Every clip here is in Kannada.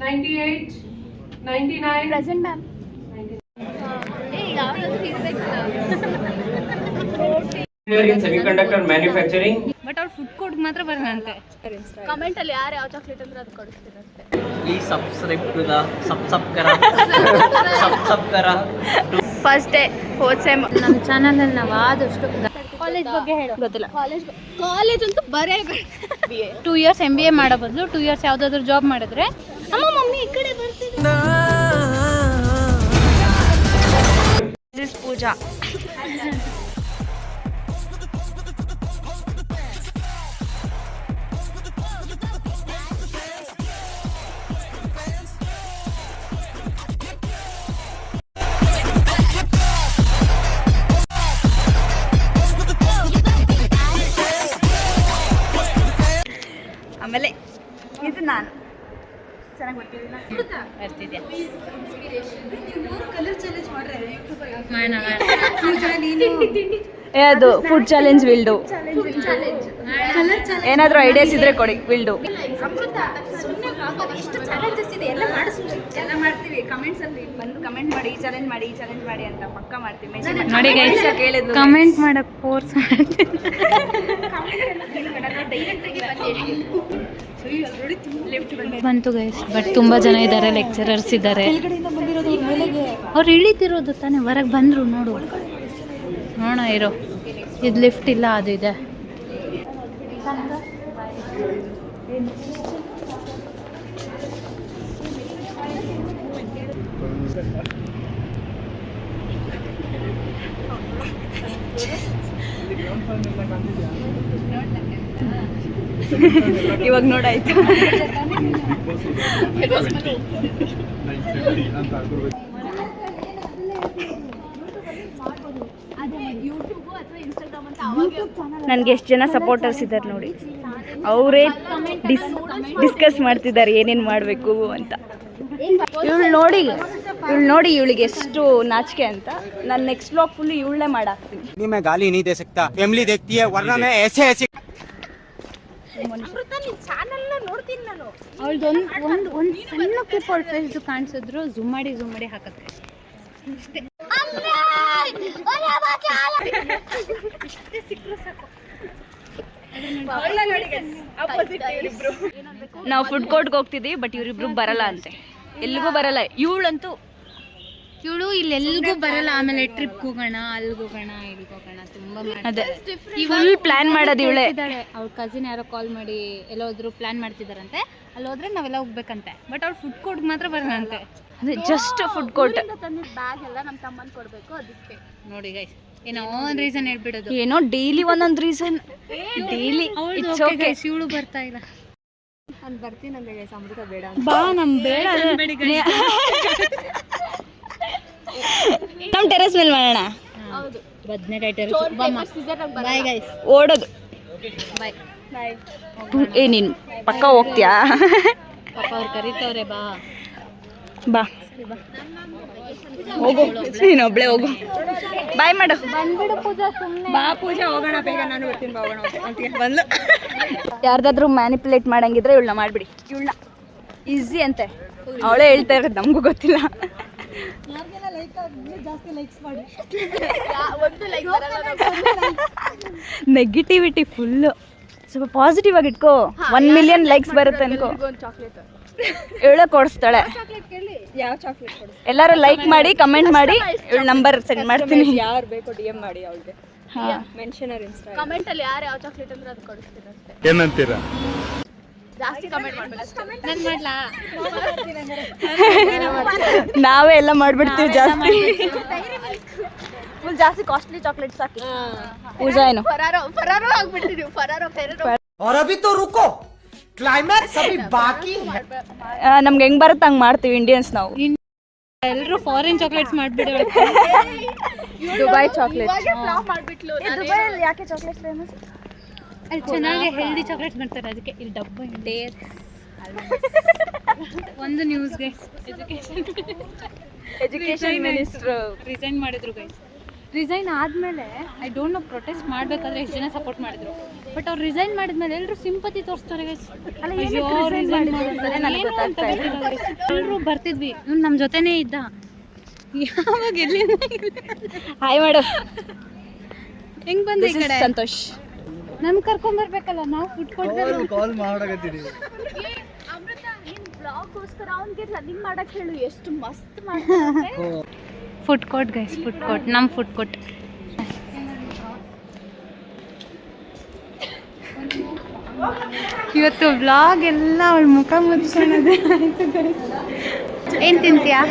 98, 99. Present ma'am. in semiconductor manufacturing. But ಅವ್ರು ಫುಡ್ ಕೋರ್ಟ್ ಮಾತ್ರ ಬರಲ್ಲ ಅಂತೆ. ಕಮೆಂಟ್ ಅಲ್ಲಿ ಯಾರು ಯಾವ ಚಾಕ್ಲೇಟ್ ಅಂದ್ರೆ ಅದು ಕೊಡಿಸ್ತೀರಂತೆ. Please subscribe to the subscribe first day fourth sem ನಮ್ಮ ಚಾನಲ್ ಅಲ್ಲಿ ನಾವು ಆದಷ್ಟು ಕಾಲೇಜ್ ಬಗ್ಗೆ ಹೇಳೋ ಗೊತ್ತಿಲ್ಲ. ಕಾಲೇಜ್ ಅಂತೂ ಬರೇ 2 years MBA ಮಾಡೋ ಬದಲು 2 years ಯಾವುದಾದ್ರೂ ಜಾಬ್ ಮಾಡಿದ್ರೆ ಅಮ್ಮ ಮಮ್ಮಿ ಈ ಕಡೆ ಬರ್ತಿದ್ರು. ದಿಸ್ ಪೂಜಾ ಆಮೇಲೆ ಇದು ನಾನು ಚೆನ್ನಾಗಿ ಬರ್ತಿದ್ಯಾ ಅದು ಫುಡ್ ಚಾಲೆಂಜ್ ವಿಲ್ಡು ಏನಾದರೂ ಐಡಿಯಾಸ್ ಇದ್ರೆ ಕೊಡಿ ವಿಲ್ಡು. ಎಷ್ಟು ಚಾಲೆಂಜಸ್ ಇದೆ ಎಲ್ಲ ಮಾಡ್ತೀವಿ. ಕಮೆಂಟ್ಸ್ ಅಲ್ಲಿ ಬಂದು ಕಮೆಂಟ್ ಮಾಡಿ ಈ ಚಾಲೆಂಜ್ ಮಾಡಿ ಈ ಚಾಲೆಂಜ್ ಮಾಡಿ ಅಂತ ಪಕ್ಕ ಮಾಡ್ತೀವಿ. ನೋಡಿ ಗೈಸ್ ಕಮೆಂಟ್ ಮಾಡಕ್ ಫೋರ್ಸ್ ಮಾಡ್ತೀನಿ. ಬಂತು ಗೈಸ್ ಬಟ್ ತುಂಬಾ ಜನ ಇದ್ದಾರೆ, ಲೆಕ್ಚರರ್ಸ್ ಇದ್ದಾರೆ. ಅವ್ರು ಇಳಿತಿರೋದು ತಾನೇ, ಹೊರಗೆ ಬಂದ್ರು ನೋಡು. ನೋಡೋಣ ಇರೋ, ಇದು ಲಿಫ್ಟ್ ಇಲ್ಲ, ಅದು ಇದೆ. ಇವಾಗ ನೋಡಾಯ್ತು. ನನಗೆ ಎಷ್ಟು ಜನ ಸಪೋರ್ಟರ್ಸ್ ಇದ್ದಾರೆ ನೋಡಿ, ಅವರೇ ಡಿಸ್ಕಸ್ ಮಾಡ್ತಿದ್ದಾರೆ ಏನೇನು ಮಾಡಬೇಕು ಅಂತ. ಇವಳು ನೋಡಿ ಇವಳಿಗೆ ಎಷ್ಟು ನಾಚಿಕೆ ಅಂತ. ನಾನು ನೆಕ್ಸ್ಟ್ ಬ್ಲಾಗ್ ಫುಲ್ ಇವಳನ್ನೇ ಮಾಡಾಕ್ತೀನಿ. मैं गाली नहीं दे सकता, फैमिली देखती है वरना मैं ऐसे ಒಂದು ಸಣ್ಣ ಕ್ಲಿಪ್ ಅವ್ಳ ಫೇಸ್ ಕಾಣಿಸಿದ್ರು ಝೂಮ್ ಮಾಡಿ ಹಾಕತ್ತೆ ಅಷ್ಟೇ. ನಾವು ಫುಡ್ ಕೋರ್ಟ್ಗೆ ಹೋಗ್ತಿದ್ದೀವಿ, ಬಟ್ ಇವರಿಬ್ರು ಬರಲ್ಲ ಅಂತೆ, ಎಲ್ಲಿಗೂ ಬರಲ್ಲ. ಇವಳಂತೂ ಇವಳು ಇಲ್ಲಿ ಎಲ್ಗೂ ಬರಲ್ಲ. ಆಮೇಲೆ ಟ್ರಿಪ್ ಹೋಗೋಣ, ಅಲ್ಲಿಗೆ ಹೋಗೋಣ, ಇಲ್ಲಿಗೆ ಹೋಗೋಣ, ತುಂಬಾ ಅದೇ ಫುಲ್ ಪ್ಲಾನ್ ಮಾಡೋದು ಇವಳೇ. ಅವ್ಳ ಕಸಿನ್ ಯಾರೋ ಕಾಲ್ ಮಾಡಿ ಎಲ್ಲೋದ್ರು ಪ್ಲಾನ್ ಮಾಡ್ತಿದಾರಂತೆ, ಅಲ್ಲಿ ಹೋದ್ರೆ ನಾವೆಲ್ಲ ಹೋಗ್ಬೇಕಂತೆ. ಬಟ್ ಅವ್ಳು ಫುಡ್ ಕೋರ್ಟ್ ಮಾತ್ರ ಬರಲ್ಲ ಅಂತೆ. ಅದೇ ಜಸ್ಟ್ ಫುಡ್ ಕೋರ್ಟ್. ಬ್ಯಾಗ್ ಎಲ್ಲ ನಮ್ಮ ತಮ್ಮನ್ ಕೊಡ್ಬೇಕು, ಅದಕ್ಕೆ ನೋಡಿ ಗೈಸ್ ಏನೋ ಒಂದು ರೀಸನ್ ಹೇಳ್ಬಿಡೋದು. ಏನೋ ಡೈಲಿ ಒಂದೊಂದು ರೀಸನ್. ಡೈಲಿ ಇವಳು ಬರ್ತಾ ಇಲ್ಲ. ನಾನು ಬರ್ತೀನಂದ್ರೆ ಗೈಸ್, ಅಮೃತ ಬೇಡ ಬಾ, ನಮ್ ಬೇಡ. ನಮ್ಮ ಟೆರೆಸ್ ಮೇಲೆ ಮಾಡೋಣ. ಬದನೆಕಾಯಿ ಟೆರೆಸ್. ಬಾಯ್ ಗೈಸ್, ಓಡೋದು. ಬಾಯ್. ಏ ನೀನು ಪಕ್ಕ ಹೋಗ್ತೀಯಾ? ಪಾಪ ಅವ್ರು ಕರೀತವ್ರೆ, ಬಾ ಬಾ ಹೋಗು, ನೀನೊಬ್ಳೆ ಹೋಗು. ಬಾಯ್ ಮಾಡು. ಬಂದ್ಬಿಡು ಪೂಜಾ, ಸುಮ್ಮನೆ ಬಾ ಪೂಜಾ, ಹೋಗೋಣ ಬೇಗ. ನಾನು ಬರ್ತೀನಿ, ಬಾ ಹೋಗೋಣ ಅಂತ ಬಂದ್ಲು. ಯಾರ್ದಾದ್ರೂ ಮ್ಯಾನಿಪುಲೇಟ್ ಮಾಡಂಗಿದ್ರೆ ಇವಳನ್ನ ಮಾಡಿಬಿಡಿ. ಇವಳನ್ನ ಈಸಿ ಅಂತೆ, ಅವಳೇ ಹೇಳ್ತಾ ಇರೋದು, ನಮಗೂ ಗೊತ್ತಿಲ್ಲ. Negativity full. ಸ್ವಲ್ಪ ಪಾಸಿಟಿವ್ ಆಗಿ ಇಟ್ಕೋ. 1 million ಲೈಕ್ಸ್ ಬರುತ್ತೆ ಅನ್ಕೋ. ಇವಳೆ ಕೊಡಿಸ್ತಾಳೆ. ಎಲ್ಲರೂ ಲೈಕ್ ಮಾಡಿ, ಕಮೆಂಟ್ ಮಾಡಿ, ಇವಳ ನಂಬರ್ ಸೆಂಡ್ ಮಾಡ್ತೀನಿ. ಯಾರು ಬೇಕೋ DM ಮಾಡಿ ಅವಳಿಗೆ. ಮೆನ್ಷನರ್ ಇನ್ಸ್ಟಾ ಕಮೆಂಟ್ ಅಲ್ಲಿ ಯಾರು ಯಾವ ಚಾಕ್ಲೇಟ್ ಅಂದ್ರೆ ಅದು ಕೊಡಿಸ್ತೀರಂತೆ. ಏನಂತೀರಾ? ಜಾಸ್ತಿ ಕಮೆಂಟ್ ಮಾಡ್ಬೇಕು. ನಾನು ಮಾಡ್ಲಾ? ನಾವೇ ಎಲ್ಲ ಮಾಡ್ಬಿಡ್ತೀವಿ ಜಾಸ್ತಿ. ಫುಲ್ ಜಾಸ್ತಿ ಕಾಸ್ಟ್ಲಿ ಚಾಕ್ಲೇಟ್ಸ್ ಹಾಕಿ. ಪೂಜಾ ಏನು फरारो ಆಗ್ಬಿಟ್ಟಿದೀವಿ. ಫೆರಾರೋ. और अभी तो रुको, क्लाइमैक्स अभी बाकी है. ನಮ್ಗೆ ಹೆಂಗ್ ಬರುತ್ತೆ ಹಂಗ್ ಮಾಡ್ತೀವಿ ಇಂಡಿಯನ್ಸ್ ನಾವು. ಎಲ್ಲರೂ ಫಾರಿನ್ ಚಾಕ್ಲೇಟ್ಸ್ ಮಾಡ್ಬಿಡಿ. Dubai chocolate. ದುಬೈಯಲ್ಲಿ ಯಾಕೆ ಚಾಕ್ಲೇಟ್ ಫೇಮಸ್? ಅಲ್ಲಿ ಚೆನ್ನಾಗಿ ಹೆಲ್ದಿ ಚಾಕ್ಲೇಟ್ಸ್ ಮಾಡ್ತಾರೆ, ಅದಕ್ಕೆ ಇಲ್ಲಿ ಡಬ್ಬ ಒಂದು ನ್ಯೂಸ್ಗೆ ಎಜುಕೇಶನ್ ಮಿನಿಸ್ಟರ್ ರಿಸೈನ್ ಮಾಡಿದ್ರು ಗೈಸ್. ರಿಸೈನ್ ಆದಮೇಲೆ ಐ ಡೋಂಟ್ ನೋ ಪ್ರೊಟೆಸ್ಟ್ ಮಾಡಬೇಕಾದ್ರೆ ಎಷ್ಟು ಜನ ಸಪೋರ್ಟ್ ಮಾಡಿದ್ರು, ಬಟ್ ಅವ್ರು ರಿಸೈನ್ ಮಾಡಿದ್ಮೇಲೆ ಎಲ್ಲರೂ ಸಿಂಪತಿ ತೋರಿಸ್ತಾರೆ ಗೈಸ್. ಎಲ್ಲರೂ ಬರ್ತಿದ್ವಿ, ಇವ್ನು ನಮ್ಮ ಜೊತೆನೇ ಇದ್ದ, ಯಾವಾಗ ಎಲ್ಲಿಂದ ಹಾಯ್ ಮೇಡಮ್, ಹೆಂಗ್ ಬಂದೆ ಈ ಕಡೆ? ಸಂತೋಷ್. ನನ್ ಕರ್ಕೊಂಡ್ಬರ್ಬೇಕಲ್ಲ, ನಾವು ಫುಡ್ ಕೊಡ್ಬೇಕು. ಕಾಲ್ ಮಾಡಕತ್ತೀರಿ food court guys, food court, ನಮ್ಮ ಫುಡ್ ಕೋರ್ಟ್. ಇವತ್ತು ವ್ಲಾಗ್ ಎಲ್ಲ ಅವಳ ಮುಖ ಮುಚ್ಕೊಳ್ಳೋದೇ ಆಯ್ತು ಗೈಸ್. ಏನು ತಿಂತೀಯಾ?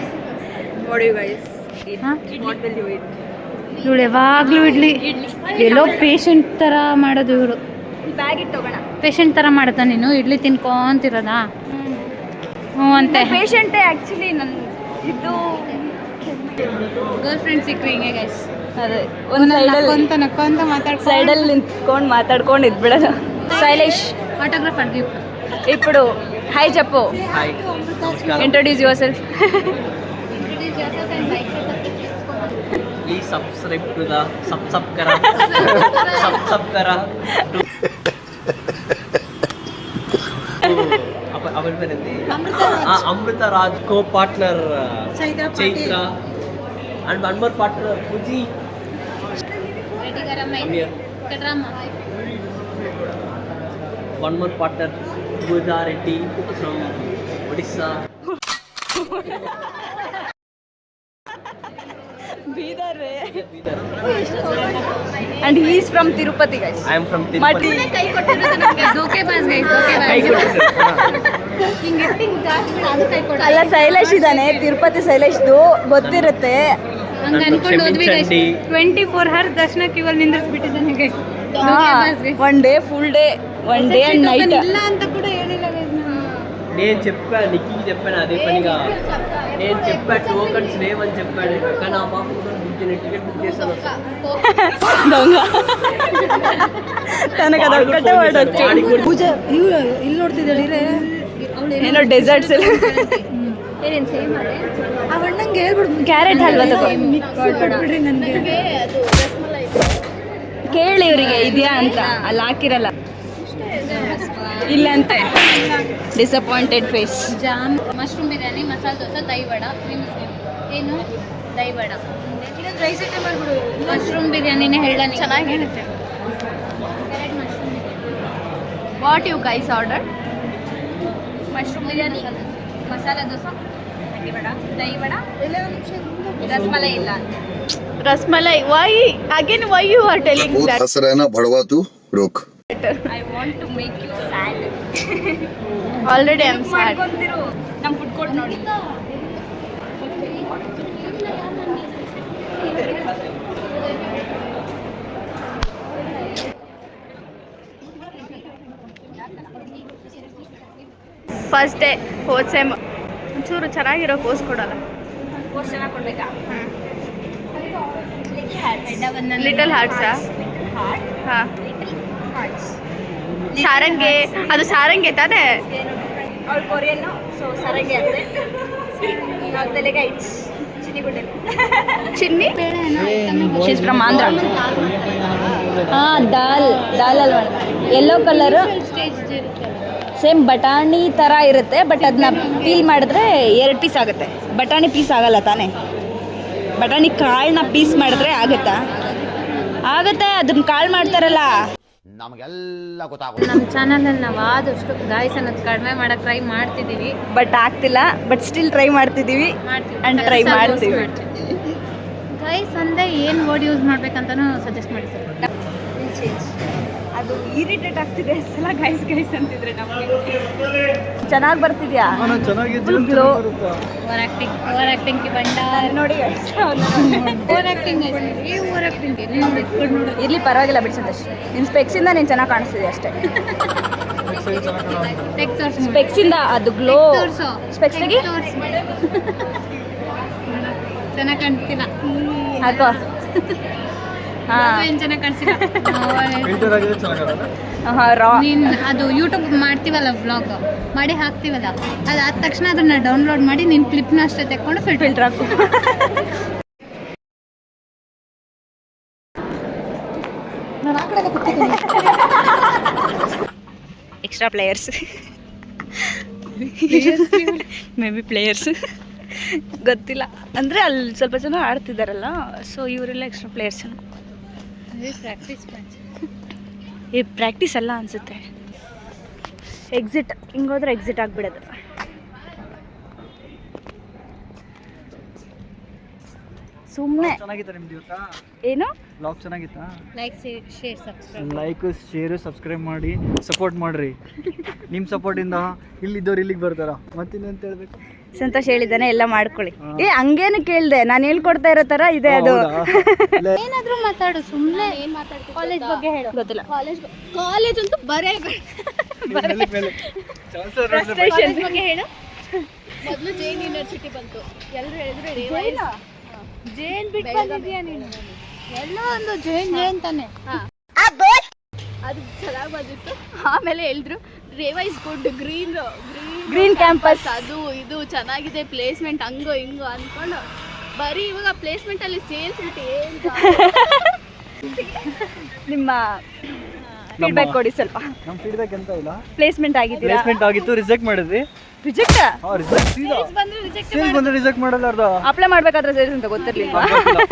ನೋಡಿ ಗೈಸ್, ಇವಳು ಯಾವಾಗಲೂ ಇಡ್ಲಿ, ಎಲ್ಲೋ ಪೇಷಂಟ್ ಥರ ಮಾಡೋದು ಇವರು. ಬ್ಯಾಗ್ ಇಟ್ಟು ಹೋಗೋಣ. ಪೇಷಂಟ್ ಥರ ಮಾಡುತ್ತಾ ನೀನು? ಇಡ್ಲಿ ತಿನ್ಕೊಂತಿರೋದಾ? ಹ್ಞೂ ಅಂತೆ. ಪೇಷಂಟೇ ಆ್ಯಕ್ಚುಲಿ ನನ್ನ ಇದು ಗರ್ಲ್ ಫ್ರೆಂಡ್ ಸಿಕ್ಕರು ಹಿಂಗೆ ಗೈಸ್. ಅದೇ ಒಂದು ನಕ್ಕೊಂತ ನಕ್ಕೊಂತ ಮಾತಾಡ್ಕೊಂಡು సైడల్ నించుకొని మాట్లాడుకొని ఇద్దరు. శైలేష్ ఆటోగ్రాఫ్ అడిగి ఇప్పుడు హాయ్ చెప్పు. Hi, introduce yourself. Please subscribe to the sub కరా ಅವಳ పేరేంటి? Amrutha Raj, co partner Chaitra and one more partner Pooji. One more partner Pooja Reddy from Odisha. Bidar and he is from Tirupati guys. I am from Tirupati. ಕೈ ಕೊಟ್ಟಿರೋದು ನಮಗೆ ಧೋಕೆಬಾಜ್ ಗೈಸ್, ಧೋಕೆಬಾಜ್. ಹಿಂಗೆ ಎತ್ತಿಂಗ್ ಜಾಸ್ತಿ ಅದು ಕೈ ಕೊಡ. ಅಲ್ಲ ಶೈಲೇಶ್ ಇದ್ದಾನೆ, ತಿರುಪತಿ ಶೈಲೇಶ್ದು ಗೊತ್ತಿರುತ್ತೆ. ಹಂಗೆ ಅನ್ಕೊಂಡು ಹೋದ್ವಿ ಗೈಸ್. 24 hours ದರ್ಶನ ಕ್ಯೂವಲ್ಲಿ ನಿಂದಿರ್ಸ್ಬಿಟ್ಟಿದ್ದಾನೆ guys. One day full day, one day and night. ಇಲ್ಲ ಅಂತ ಕೂಡ ಹೇಳಿಲ್ಲ ಗೈಸ್. నేను చెప్పా, నిక్కి చెప్పాను అదే పనిగా. నేను చెప్పా టోకన్స్ లేవని చెప్పాడు, కానీ ఆ పాప కూడా టికెట్ బుక్ చేశాను. దొంగ తనకు అదొక్కటే వాడు వచ్చి పూజ ಇಲ್ಲಿ ನೋಡ್ತಿದ್ದಾಳೆ ಏನೋ ಡೆಸರ್ಟ್ಸ್ ಅವಣ್ಣಂಗೆ ಹೇಳ್ಬಿಡು ಕ್ಯಾರೆಟ್ ಹಲ್ವಾ ತಗೊಳ್ಬಿಡ್ರಿ ನನಗೆ. ಕೇಳಿ ಇವರಿಗೆ ಇದೆಯಾ ಅಂತ, ಅಲ್ಲಿ ಹಾಕಿರಲ್ಲ. ಇಲ್ಲ ಅಂತೆ, disappointed face. Jam, mushroom biryani, masala dosa, dahi vada. ಏನು ದಹಿ ವಡ? ಮಶ್ರೂಮ್ ಬಿರಿಯಾನಿನೇ ಹೇಳ. ಚೆನ್ನಾಗಿರುತ್ತೆ. What you guys order? Mushroom biryani, masala dosa, dahi vada, rasmalai ಇಲ್ಲ. Rasmalai, why again, why you are telling that? हंस रहा है ना भड़वा, तू रुक. I want to make you sad. Already I'm sad. ನಮ್ಮ ಫುಡ್ ಕೋರ್ಟ್ ನೋಡಿ. First day fourth sem. ಒಂಚೂರು ಚೆನ್ನಾಗಿರೋ ಕೋರ್ಸ್ ಕೊಡಲ್ಲ. ಕೋರ್ಸ್ ಚೆನ್ನಾಗಿ ಕೊಡ್ಬೇಕಾ? ಲಿಟಲ್ ಹಾರ್ಟ್ಸಾ? ಹಾಂ, ಸಾರಂಗೆ. ಅದು ಸಾರಂಗೆ ತಾನೇ? ಅವಳು ಕೊರಿಯನ್ನು, ಸೊ ಸರಂಗೆ ಅಂದರೆ ನಾವು ತೆಲೆಗೆ it's ಚಿನ್ನಿಗುಡ್ಡೆ. Chinni she's from Andhra. ಹಾಂ, ದಾಲ್ ಅಲ್ವಾ, ಯೆಲ್ಲೋ ಕಲರು, ಸೇಮ್ ಬಟಾಣಿ ಥರ ಇರುತ್ತೆ, ಬಟ್ ಅದನ್ನ ಪೀಲ್ ಮಾಡಿದ್ರೆ 2 ಪೀಸ್ ಆಗುತ್ತೆ. ಬಟಾಣಿ ಪೀಸ್ ಆಗಲ್ಲ ತಾನೇ? ಬಟಾಣಿ ಕಾಳನ್ನ ಪೀಸ್ ಮಾಡಿದ್ರೆ ಆಗುತ್ತಾ? ಆಗುತ್ತೆ, ಅದನ್ನ ಕಾಳು ಮಾಡ್ತಾರಲ್ಲ. ನಮಗೆಲ್ಲ ಗೊತ್ತಾಗುತ್ತೆ. ನಮ್ಮ ಚಾನಲಲ್ಲಿ ನಾವು ಆದಷ್ಟು ಗಾಯ್ಸ್ ಅನ್ನೋದು ಕಡಿಮೆ ಮಾಡೋಕ್ಕೆ ಟ್ರೈ ಮಾಡ್ತಿದ್ದೀವಿ, ಬಟ್ ಆಗ್ತಿಲ್ಲ. ಬಟ್ ಸ್ಟಿಲ್ ಟ್ರೈ ಮಾಡ್ತಿದ್ದೀವಿ ಆ್ಯಂಡ್ ಟ್ರೈ ಮಾಡ್ತೀವಿ. ಗೈಸ್ ಅಂದೆ ಏನು ವರ್ಡ್ ಯೂಸ್ ಮಾಡ್ಬೇಕಂತನೂ ಸಜೆಸ್ಟ್ ಮಾಡಿ ಸರ್. ಅದು ಇರಿಟೇಟ್ ಆಗ್ತಿದೆ ಸಲ ಗೈಸ್ ಅಂತಿದ್ರೆ ನಮಗೆ. ಚೆನ್ನಾಗಿ ಬರ್ತಿದ್ಯಾ? Full glow. ಓವರ್ ಆ್ಯಕ್ಟಿಂಗ್ ಕಿ ಬಂಡಾರ ನೋಡಿ ಓವರ್ ಆ್ಯಕ್ಟಿಂಗ್ ಇರ್ಲಿ, ಪರವಾಗಿಲ್ಲ ಬಿಡಿ ಸಂತೋಷ್. ನಿನ್ನ ಸ್ಪೆಕ್ಸಿಂದ ನೀನು ಚೆನ್ನಾಗಿ ಕಾಣಿಸ್ತಿದೆ ಅಷ್ಟೇ. ಸ್ಪೆಕ್ಸಿಂದ ಅದು ಗ್ಲೋ. ಸ್ಪೆಕ್ಸ್ ತೆಗಿ. ಚೆನ್ನಾಗಿ ಕಾಣಿಸ್ತಿಲ್ಲ. ಹಾಕೋ. ಹಾಂ, ಏನು ಚೆನ್ನಾಗಿ ಕಾಣಿಸ್ತಿಲ್ಲ. ನೀನು ಅದು ಯೂಟ್ಯೂಬ್ ಮಾಡ್ತೀವಲ್ಲ, ವ್ಲಾಗ್ ಮಾಡಿ ಹಾಕ್ತೀವಲ್ಲ, ಅದಾದ ತಕ್ಷಣ ಅದನ್ನು ಡೌನ್ಲೋಡ್ ಮಾಡಿ ನಿನ್ನ ಕ್ಲಿಪ್ನ ಅಷ್ಟೇ ತೆಕ್ಕೊಂಡು ಫಿಲ್ಟರ್ ಹಾಕು. Extra players maybe players ಗೊತ್ತಿಲ್ಲ. ಅಂದರೆ ಅಲ್ಲಿ ಸ್ವಲ್ಪ ಜನ ಆಡ್ತಿದ್ದಾರಲ್ಲ, ಸೊ ಇವರೆಲ್ಲ ಎಕ್ಸ್ಟ್ರಾ ಪ್ಲೇಯರ್ಸ್. Practice match. ಈ ಪ್ರಾಕ್ಟೀಸ್ ಅಲ್ಲ ಅನಿಸುತ್ತೆ. ಎಕ್ಸಿಟ್ ಹಿಂಗೋದ್ರೆ ಎಕ್ಸಿಟ್ ಆಗಿಬಿಡೋದು. ಸುಮ್ಮನೆ ಚೆನ್ನಾಗಿತ್ತಾ ನಿಮ್ದು ಇವತ್ತಾ? ಏನು ಬ್ಲಾಗ್ ಚೆನ್ನಾಗಿತ್ತಾ? Like share subscribe. Like share subscribe ಮಾಡಿ ಸಪೋರ್ಟ್ ಮಾಡಿರಿ. ನಿಮ್ಮ ಸಪೋರ್ಟಿಂದ ಇಲ್ಲಿದ್ದವ್ರು ಇಲ್ಲಿಗೆ ಬರ್ತಾರ. ಮತ್ತಿನ್ನೇಂತ ಹೇಳ್ಬೇಕು? ಸಂತೋಷ್ ಹೇಳಿದ್ದಾನೆ ಎಲ್ಲ ಮಾಡ್ಕೊಳ್ಳಿ. ಹಂಗೇನು ಕೇಳಿದೆ, ನಾನು ಹೇಳ್ಕೊಡ್ತಾ ಇರೋ ಥರ ಇದೆ ಅದು. ಏನಾದರೂ ಮಾತಾಡು, ಸುಮ್ಮನೆ ಏನು ಮಾತಾಡ್ತೀವಿ? ಕಾಲೇಜ್ ಬಗ್ಗೆ ಹೇಳು. ಗೊತ್ತಿಲ್ಲ. ಕಾಲೇಜ್ ಅಂತೂ ಬರೇ Frustration. ಬಗ್ಗೆ ಹೇಳು. ಮೊದಲು ಜೈನ್ ಯೂನಿವರ್ಸಿಟಿ ಬಂತು, ಎಲ್ಲರೂ ಹೇಳಿದ್ರು ಜೇನ್ ಬಿಟ್ಟು ಬಂದಿದ್ಯಾ ನೀನು? ಎಲ್ಲೋ ಒಂದು ಜೇನ್ ತಾನೆ. ಅದು ಚೆನ್ನಾಗಿ ಬಂದಿತ್ತು. ಆಮೇಲೆ ಹೇಳಿದ್ರು Reva is good, green campus ಅದು ಇದು ಚೆನ್ನಾಗಿದೆ, ಪ್ಲೇಸ್ಮೆಂಟ್ ಹಂಗೋ ಹಿಂಗೋ ಅಂದ್ಕೊಂಡು ಬರೀ ಇವಾಗ ಪ್ಲೇಸ್ಮೆಂಟ್ ಅಲ್ಲಿ ಸೇಲ್ಸ್ ಬಿಟ್ಟು ಏನು ನಿಮ್ಮ ಫೀಡ್ಬ್ಯಾಕ್ ಕೊಡಿ ಸ್ವಲ್ಪ. ನಮ್ಮ ಫೀಡ್ಬ್ಯಾಕ್ ಎಂತ ಇಲ್ಲ. ಪ್ಲೇಸ್ಮೆಂಟ್ ಆಗಿದ್ದೀರಾ? ಪ್ಲೇಸ್ಮೆಂಟ್ ಆಗಿತ್ತು, ರಿಜೆಕ್ಟ್ ಮಾಡಿದ್ವಿ. ರಿಜೆಕ್ಟ್? ರಿಜೆಕ್ಟ್ ಸೀದಾ ಸೇಲ್ಸ್ ಬಂದ್ರೆ ರಿಜೆಕ್ಟ್ ಮಾಡಲ್ಲ. ಅರ್ಧ ಅಪ್ಲೈ ಮಾಡ್ಬೇಕಾದ್ರೆ ಸೇಲ್ಸ್ ಅಂತ ಗೊತ್ತಿರ್ಲಿಲ್ಲ.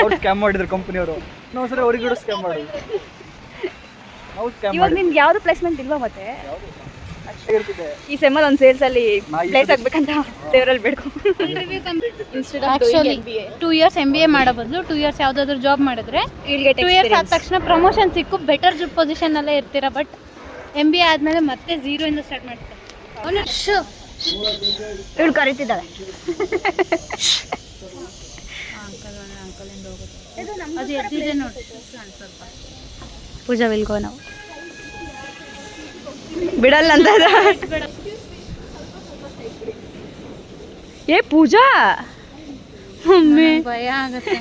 ಅವ್ರು ಸ್ಕ್ಯಾಮ್ ಮಾಡಿದ್ರು ಕಂಪನಿಯವರು. ನಾವು ಸರಿ ಅವ್ರಿಗೆ ಕೂಡ ಸ್ಕ್ಯಾಮ್ ಮಾಡಿದ್ವಿ. ನಾವು ಸ್ಕ್ಯಾಮ್ ಇವಾಗ ನಿಮ್ಗೆ ಯಾವುದು ಪ್ಲೇಸ್ಮೆಂಟ್ ಇಲ್ವಾ? ಮತ್ತೆ ಇರ್ತಿದೆ. ಈ ಸೆಮ್ಮಲ್ಲಿ ಒಂದು ಸೇಲ್ಸ್ ಅಲ್ಲಿ ಪ್ಲೇಸ್ ಆಗ್ಬೇಕಂತ ದೇವರಲ್ಲಿ ಬೇಡ್ಕೊ. ಆಕ್ಚುಲಿ 2 ಇಯರ್ಸ್ MBA ಮಾಡೋ ಬದಲು 2 ಇಯರ್ಸ್ ಯಾವುದಾದ್ರೂ ಜಾಬ್ ಮಾಡಿದ್ರೆ 2 ಇಯರ್ಸ್ ಆದ ತಕ್ಷಣ ಪ್ರಮೋಷನ್ ಸಿಕ್ಕು ಬೆಟರ್ ಪೊಸಿಷನ್ ಅಲ್ಲೇ ಇರ್ತೀರಾ. ಬಟ್ MBA ಆದ್ಮೇಲೆ ಮತ್ತೆ 0 ಇಂದ ಸ್ಟಾರ್ಟ್ ಮಾಡ್ತಾರೆ. ಇವಳು ಕರೀತಿದ್ದಾಳೆ. ಅದು ಎದ್ದಿದೆ ನೋಡಿ. ಪೂಜಾ ವಿಲ್ಗೋ ನಾವು ಬಿಡಲ್ಲ ಅಂತ. ಏ ಪೂಜಾ, ಭಯ ಆಗುತ್ತೆ.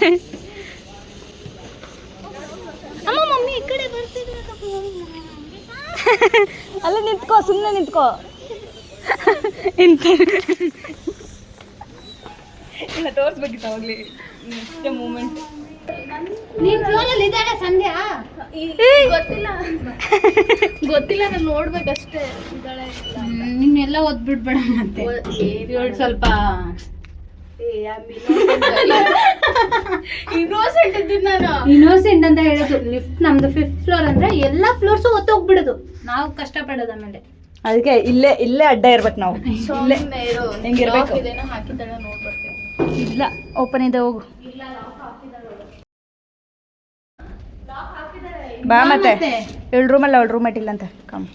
ಅಮ್ಮ ಮಮ್ಮಿ ಈ ಕಡೆ ಬರ್ತಿದ್ರೆ ಅಲ್ಲ ನಿಂತ್ಕೋ, ಸುಮ್ಮನೆ ನಿಂತ್ಕೋ. ಇಲ್ಲ ತೋರಿಸ್ಬೇಕಿತ್ತು ಅವಾಗಲಿ ಇಷ್ಟೇ ಮೂಮೆಂಟ್. ನೀನ್ ಫ್ಲೋರಲ್ಲಿ ಇದ್ದಾಳೆ ಸಂಧ್ಯಾ? ಗೊತ್ತಿಲ್ಲ, ನಾನು ನೋಡ್ಬೇಕಷ್ಟೇ. ನಿನ್ನೆಲ್ಲ ಓದ್ಬಿಡ್ಬೇಡ ಮತ್ತೆ. ಇವಳು ಸ್ವಲ್ಪ ಇನ್ನೋಸೆಂಟ್ ಇದ್ದೀನಿ ನಾನು. ಇನ್ನೋಸೆಂಟ್ ಅಂತ ಹೇಳೋದು. ಲಿಫ್ಟ್ ನಮ್ದು 5th ಫ್ಲೋರ್ ಅಂದ್ರೆ ಎಲ್ಲಾ ಫ್ಲೋರ್ಸು ಒತ್ತೋಗ್ಬಿಡೋದು. ನಾವು ಕಷ್ಟಪಡೋದು. ಆಮೇಲೆ ಅದಕ್ಕೆ ಇಲ್ಲೇ ಅಡ್ಡ ಇರ್ಬೇಕು ನಾವು. ಇಲ್ಲೇ ಹೆಂಗಿರ್ಬೇಕು? ಹಾಕಿದ್ದಾಳೆ ನೋಡ್ಬರ್ತೀನಿ. ಇಲ್ಲ, ಓಪನ್ ಇದೆ, ಹೋಗು. ಬಾ ಮತ್ತೆ. ಇವಳು ರೂಮಲ್ಲ, ಅವಳು ರೂಮೇಟ್ ಇಲ್ಲ ಅಂತ. ಕಮ್.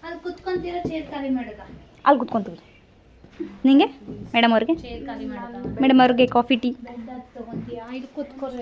ಅಲ್ಲಿ ಕುತ್ಕೊಂತೀರಾ? ಚೇರ್ ಖಾಲಿ ಮಾಡೋದ? ಅಲ್ಲಿ ಕುತ್ಕೊಂತೀವಿ. ನಿಂಗೆ ಮೇಡಮ್ ಅವ್ರಿಗೆ? ಚೇರ್ ಖಾಲಿ ಮಾಡೋದ? ಮೇಡಮ್ ಅವ್ರಿಗೆ ಕಾಫಿ ಟೀ ತಗೊಂತೀಯಾ? ಇದು ಕುತ್ಕೋರಿ.